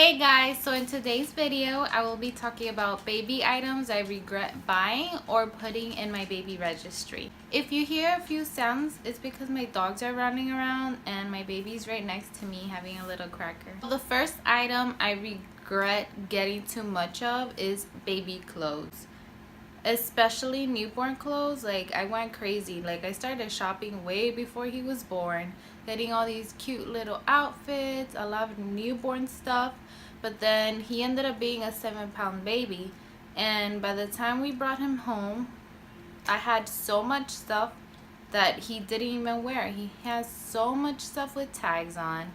Hey guys, so in today's video I will be talking about baby items I regret buying or putting in my baby registry. If you hear a few sounds, it's because my dogs are running around and my baby's right next to me having a little cracker. The first item I regret getting too much of is baby clothes. Especially newborn clothes. Like, I went crazy. Like, I started shopping way before he was born, getting all these cute little outfits, a lot of newborn stuff. But then he ended up being a 7-pound baby, and by the time we brought him home, I had so much stuff that he didn't even wear. He has so much stuff with tags on.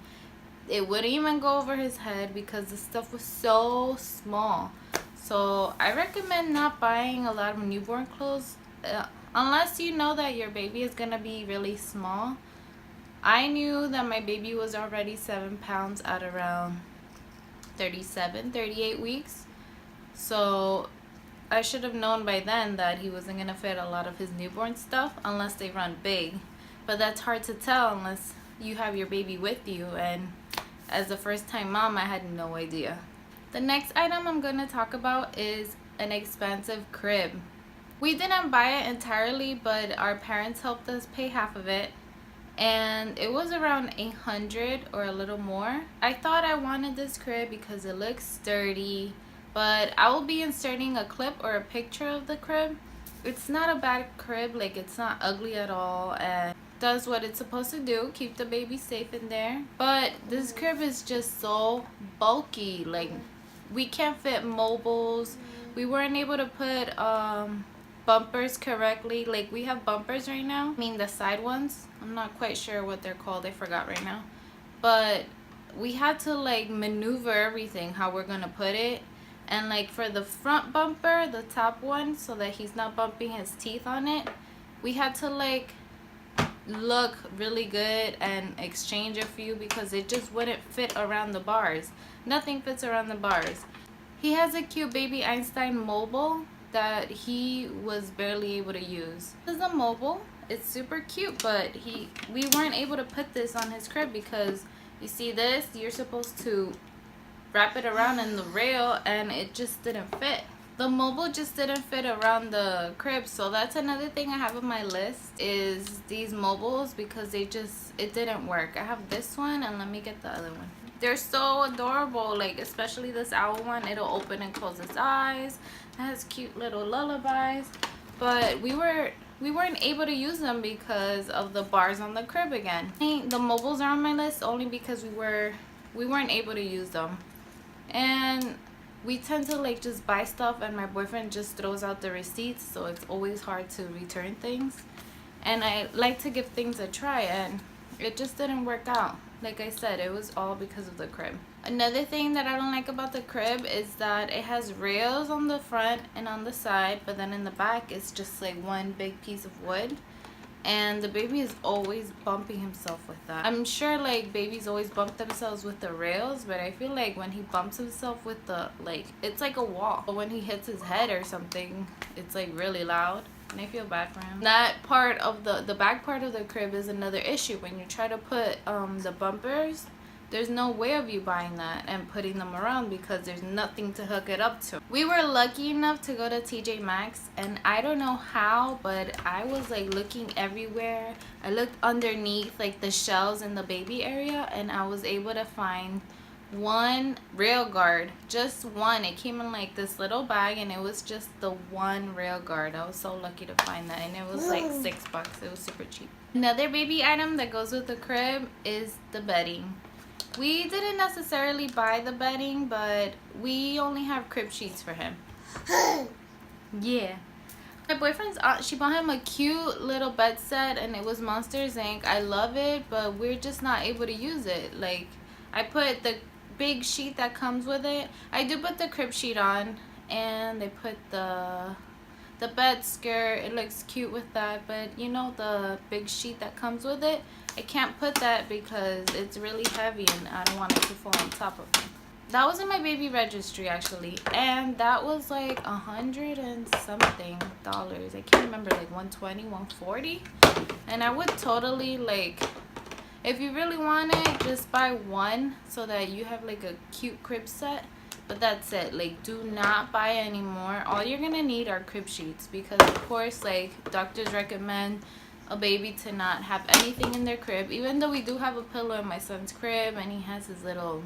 It wouldn't even go over his head because the stuff was so small. So I recommend not buying a lot of newborn clothes unless you know that your baby is gonna be really small. I knew that my baby was already 7 pounds at around 38 weeks, so I should have known by then that he wasn't gonna fit a lot of his newborn stuff unless they run big. But that's hard to tell unless you have your baby with you, and as a first-time mom, I had no idea. The next item I'm going to talk about is an expensive crib. We didn't buy it entirely, but our parents helped us pay half of it, and it was around $800 or a little more. I thought I wanted this crib because it looks sturdy, but I will be inserting a clip or a picture of the crib. It's not a bad crib, like it's not ugly at all, and does what it's supposed to do, keep the baby safe in there. But this crib is just so bulky. Like, we can't fit mobiles. We weren't able to put bumpers correctly. Like, we have bumpers right now, I mean the side ones. I'm not quite sure what they're called, I forgot right now. But we had to like maneuver everything how we're gonna put it. And like for the front bumper, the top one, so that he's not bumping his teeth on it, we had to like look really good and exchange a few because it just wouldn't fit around the bars. Nothing fits around the bars. He has a cute baby Einstein mobile that he was barely able to use. This is a mobile. It's super cute, but we weren't able to put this on his crib because you see this, you're supposed to wrap it around in the rail, and it just didn't fit. The mobile just didn't fit around the crib, so that's another thing I have on my list is these mobiles because it didn't work. I have this one, and let me get the other one. They're so adorable, like especially this owl one. It'll open and close its eyes. It has cute little lullabies, but we weren't able to use them because of the bars on the crib again. The mobiles are on my list only because we weren't able to use them. And we tend to like just buy stuff and my boyfriend just throws out the receipts, so it's always hard to return things. And I like to give things a try, and it just didn't work out. Like I said, it was all because of the crib. Another thing that I don't like about the crib is that it has rails on the front and on the side, but then in the back it's just like one big piece of wood. And the baby is always bumping himself with that. I'm sure like babies always bump themselves with the rails, but I feel like when he bumps himself with the, like, it's like a wall. But when he hits his head or something, it's like really loud, and I feel bad for him. That part of the back part of the crib is another issue. When you try to put the bumpers, there's no way of you buying that and putting them around because there's nothing to hook it up to. We were lucky enough to go to TJ Maxx, and I don't know how, but I was like looking everywhere. I looked underneath like the shelves in the baby area, and I was able to find one rail guard, just one. It came in like this little bag, and it was just the one rail guard. I was so lucky to find that, and it was like $6. It was super cheap. Another baby item that goes with the crib is the bedding. We didn't necessarily buy the bedding, but we only have crib sheets for him. Yeah. My boyfriend's aunt, she bought him a cute little bed set, and it was Monsters Inc. I love it, but we're just not able to use it. Like, I put the big sheet that comes with it. I do put the crib sheet on, and they put the bed skirt. It looks cute with that, but you know, the big sheet that comes with it, I can't put that because it's really heavy and I don't want it to fall on top of me. That was in my baby registry actually, and that was like $100 and something. I can't remember, like 120, 140. And I would totally like If you really want it, just buy one so that you have like a cute crib set. But that's it. Like, do not buy any more. All you're gonna need are crib sheets, because of course, like, doctors recommend a baby to not have anything in their crib. Even though we do have a pillow in my son's crib, and he has his little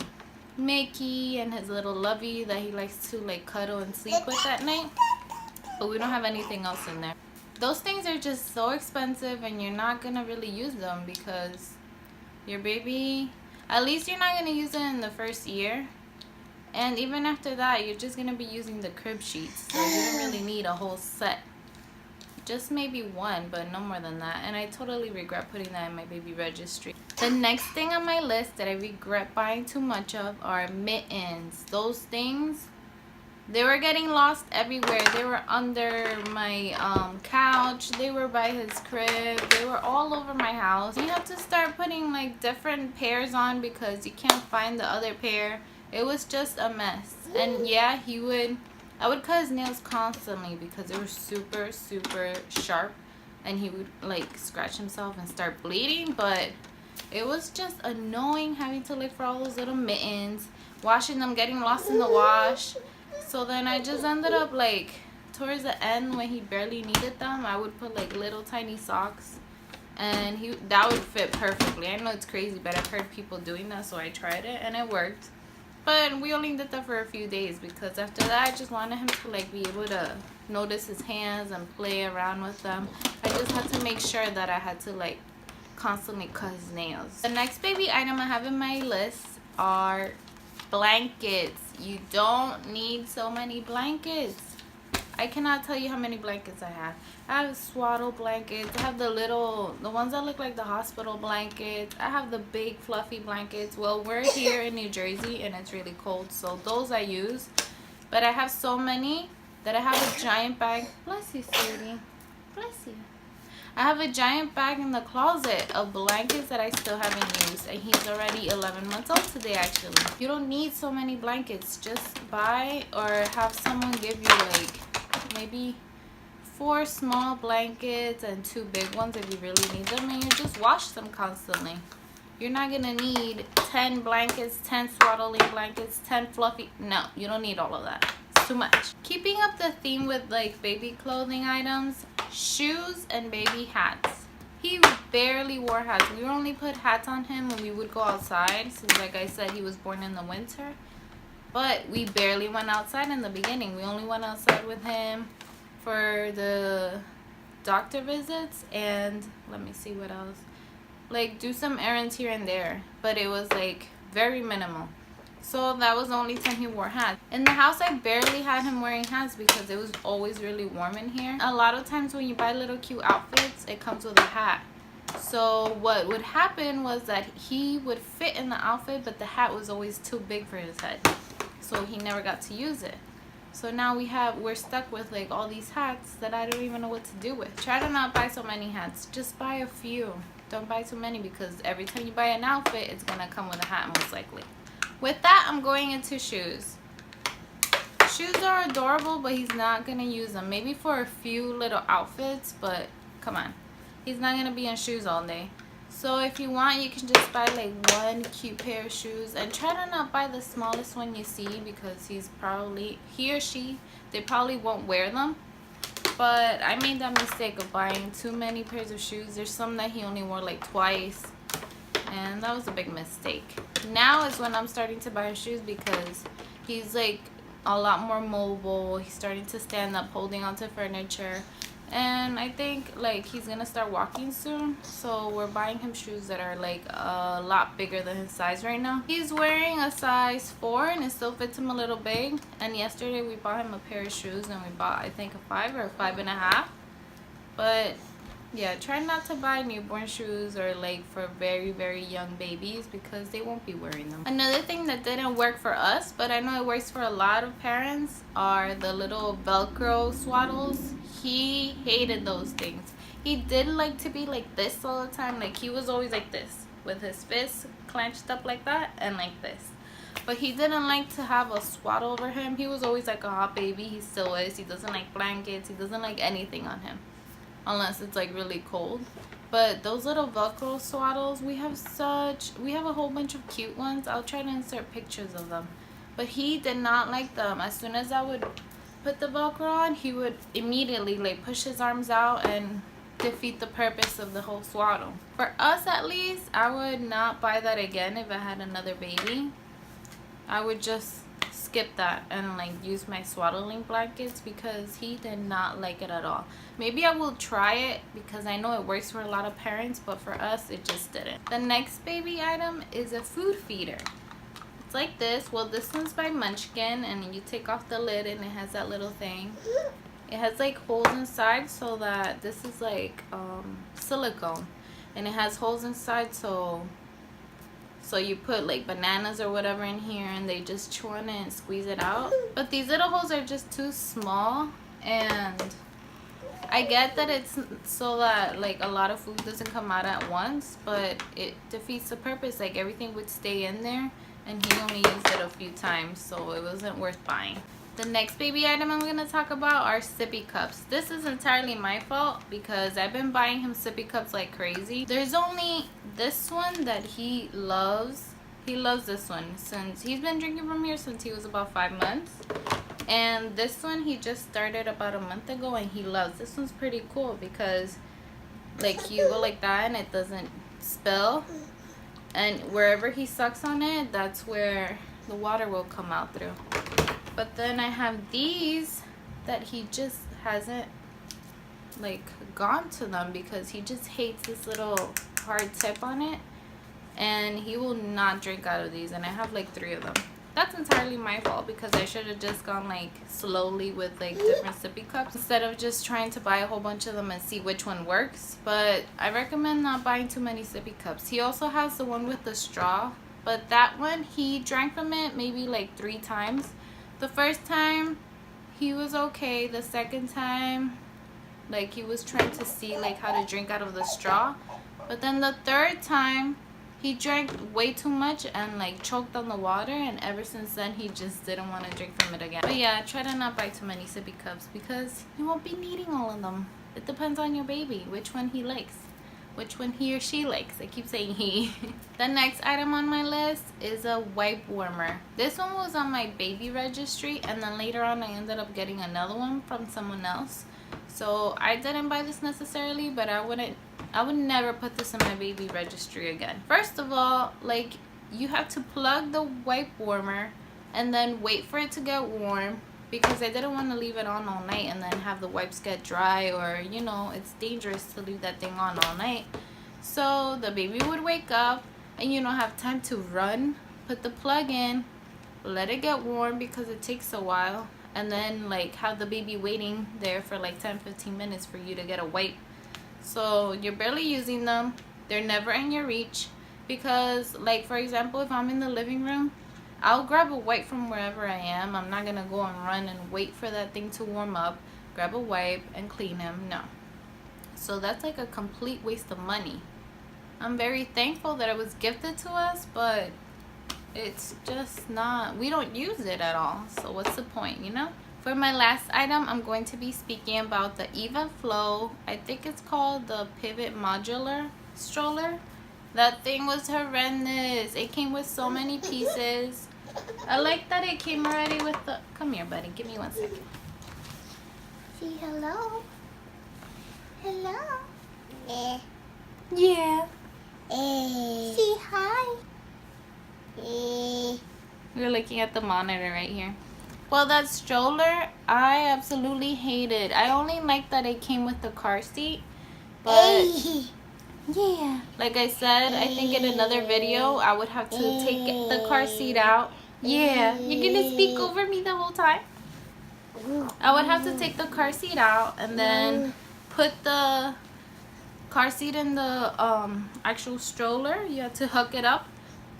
Mickey and his little Lovey that he likes to like cuddle and sleep with at night, but we don't have anything else in there. Those things are just so expensive, and you're not gonna really use them because your baby, at least you're not gonna use it in the first year. And even after that, you're just going to be using the crib sheets. So you don't really need a whole set. Just maybe one, but no more than that. And I totally regret putting that in my baby registry. The next thing on my list that I regret buying too much of are mittens. Those things, they were getting lost everywhere. They were under my couch. They were by his crib. They were all over my house. You have to start putting like different pairs on because you can't find the other pair. It was just a mess. And yeah, I would cut his nails constantly because they were super, super sharp. And he would like scratch himself and start bleeding. But it was just annoying having to look for all those little mittens, washing them, getting lost in the wash. So then I just ended up like, towards the end when he barely needed them, I would put like little tiny socks. And that would fit perfectly. I know it's crazy, but I've heard people doing that, so I tried it and it worked. But we only did that for a few days because after that I just wanted him to like be able to notice his hands and play around with them. I just had to make sure that I had to like constantly cut his nails. The next baby item I have in my list are blankets. You don't need so many blankets. I cannot tell you how many blankets I have. I have swaddle blankets. I have the ones that look like the hospital blankets. I have the big fluffy blankets. Well, we're here in New Jersey and it's really cold, so those I use. But I have so many that I have a giant bag. Bless you, sweetie. Bless you. I have a giant bag in the closet of blankets that I still haven't used. And he's already 11 months old today, actually. You don't need so many blankets. Just buy or have someone give you like maybe 4 small blankets and 2 big ones if you really need them, and you just wash them constantly. You're not gonna need 10 blankets, 10 swaddling blankets, 10 fluffy. No, you don't need all of that. It's too much. Keeping up the theme with like baby clothing items, shoes and baby hats. He barely wore hats. We only put hats on him when we would go outside, since like I said, he was born in the winter. But we barely went outside in the beginning. We only went outside with him for the doctor visits and let me see what else. Like do some errands here and there. But it was like very minimal. So that was the only time he wore hats. In the house I barely had him wearing hats because it was always really warm in here. A lot of times when you buy little cute outfits, it comes with a hat. So what would happen was that he would fit in the outfit, but the hat was always too big for his head. So he never got to use it. So now we're stuck with like all these hats that I don't even know what to do with. Try to not buy so many hats. Just buy a few. Don't buy too many because every time you buy an outfit, it's gonna come with a hat most likely. With that, I'm going into shoes. Shoes are adorable, but he's not gonna use them. Maybe for a few little outfits, but come on. He's not gonna be in shoes all day. So if you want, you can just buy like 1 cute pair of shoes, and try to not buy the smallest one you see because he or she, they probably won't wear them. But I made that mistake of buying too many pairs of shoes. There's some that he only wore like twice, and that was a big mistake. Now is when I'm starting to buy shoes because he's like a lot more mobile. He's starting to stand up, holding onto furniture. And I think like he's gonna start walking soon, so we're buying him shoes that are like a lot bigger than his size right now. He's wearing a size 4 and it still fits him a little big. And yesterday we bought him a pair of shoes and we bought I think a 5 or a 5.5. But yeah, try not to buy newborn shoes or like for very, very young babies because they won't be wearing them. Another thing that didn't work for us, but I know it works for a lot of parents, are the little Velcro swaddles. He hated those things. He did like to be like this all the time. Like he was always like this with his fists clenched up like that and like this. But he didn't like to have a swaddle over him. He was always like a hot baby. He still is. He doesn't like blankets. He doesn't like anything on him. unless it's like really cold. But those little Velcro swaddles, we have a whole bunch of cute ones. I'll try to insert pictures of them. But he did not like them. As soon as I would put the Velcro on, he would immediately like push his arms out and defeat the purpose of the whole swaddle. For us at least, I would not buy that again if I had another baby. I would just skip that and like use my swaddling blankets because he did not like it at all. Maybe I will try it because I know it works for a lot of parents, but for us it just didn't. The next baby item is a food feeder. It's like this. Well, this one's by Munchkin, and you take off the lid and it has that little thing. It has like holes inside, so that this is like silicone, and it has holes inside, so you put like bananas or whatever in here and they just chew on it and squeeze it out. But these little holes are just too small, and I get that it's so that like a lot of food doesn't come out at once, but it defeats the purpose. Like everything would stay in there, and he only used it a few times, so it wasn't worth buying. The next baby item I'm going to talk about are sippy cups. This is entirely my fault because I've been buying him sippy cups like crazy. There's only this one that he loves. He loves this one since he's been drinking from here since he was about 5 months. And this one he just started about a month ago, and he loves. This one's pretty cool because like you go like that and it doesn't spill. And wherever he sucks on it, that's where the water will come out through. But then I have these that he just hasn't like gone to them because he just hates this little hard tip on it, and he will not drink out of these. And I have like 3 of them. That's entirely my fault because I should have just gone like slowly with like different sippy cups instead of just trying to buy a whole bunch of them and see which one works. But I recommend not buying too many sippy cups. He also has the one with the straw, but that one he drank from it maybe like 3 times. The first time he was okay. The second time like he was trying to see like how to drink out of the straw. But then the third time he drank way too much and like choked on the water, and ever since then he just didn't want to drink from it again. But yeah, try to not buy too many sippy cups because you won't be needing all of them. It depends on your baby, which one he likes, which one he or she likes. I keep saying he. The next item on my list is a wipe warmer. This one was on my baby registry, and then later on I ended up getting another one from someone else. So I didn't buy this necessarily, but I would never put this in my baby registry again. First of all, like you have to plug the wipe warmer and then wait for it to get warm, because I didn't want to leave it on all night and then have the wipes get dry, or you know, it's dangerous to leave that thing on all night. So the baby would wake up and you don't have time to run, put the plug in, let it get warm because it takes a while, and then like have the baby waiting there for like 10-15 minutes for you to get a wipe. So you're barely using them. They're never in your reach, because like for example, if I'm in the living room, I'll grab a wipe from wherever I am. I'm not gonna go and run and wait for that thing to warm up, grab a wipe and clean him. No. So that's like a complete waste of money. I'm very thankful that it was gifted to us, but it's just not, we don't use it at all. So what's the point, you know? For my last item, I'm going to be speaking about the Eva Flow. I think it's called the Pivot Modular Stroller. That thing was horrendous. It came with so many pieces. I like that it came already with the... Come here, buddy. Give me 1 second. Say hello. Hello. Yeah. Say hi. We're looking at the monitor right here. Well, that stroller, I absolutely hate it. I only like that it came with the car seat. But... yeah, like I said, I think in another video I would have to take the car seat out. Yeah, you're gonna speak over me the whole time? I would have to take the car seat out and then put the car seat in the actual stroller. You have to hook it up,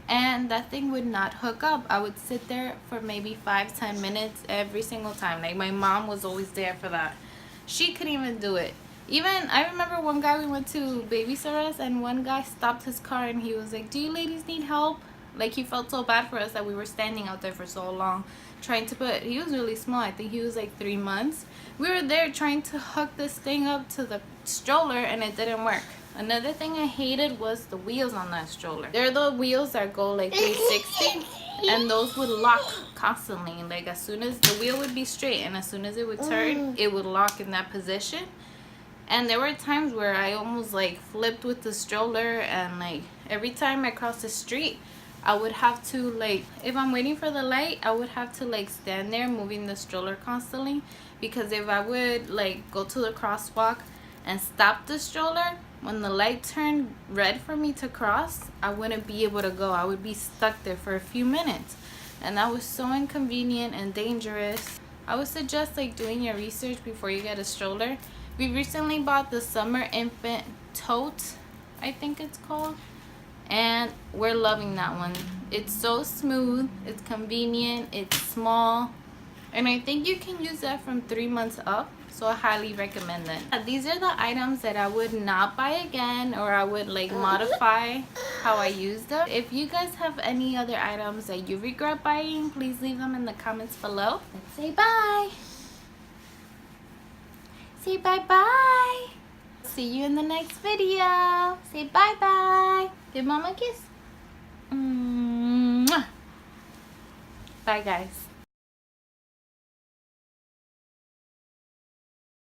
and that thing would not hook up. I would sit there for maybe 5-10 minutes every single time. Like my mom was always there for that. She couldn't even do it. Even, I remember one guy, we went to babysit us, and one guy stopped his car and he was like, "Do you ladies need help?" Like, he felt so bad for us that we were standing out there for so long trying to put, he was really small. I think he was like 3 months. We were there trying to hook this thing up to the stroller and it didn't work. Another thing I hated was the wheels on that stroller. They're the wheels that go like 360, and those would lock constantly. Like, as soon as the wheel would be straight and as soon as it would turn, it would lock in that position. And there were times where I almost like flipped with the stroller, and like every time I crossed the street, I would have to, like, if I'm waiting for the light, I would have to like stand there moving the stroller constantly, because if I would like go to the crosswalk and stop the stroller, when the light turned red for me to cross, I wouldn't be able to go. I would be stuck there for a few minutes, and that was so inconvenient and dangerous. I would suggest like doing your research before you get a stroller. We recently bought the summer infant tote, I think it's called, and we're loving that one. It's so smooth, it's convenient, it's small, and I think you can use that from 3 months up, so I highly recommend it. These are the items that I would not buy again, or I would like modify how I use them. If you guys have any other items that you regret buying, please leave them in the comments below. Let's say bye. Say bye-bye. See you in the next video. Say bye-bye. Give mama a kiss. Mwah. Bye, guys.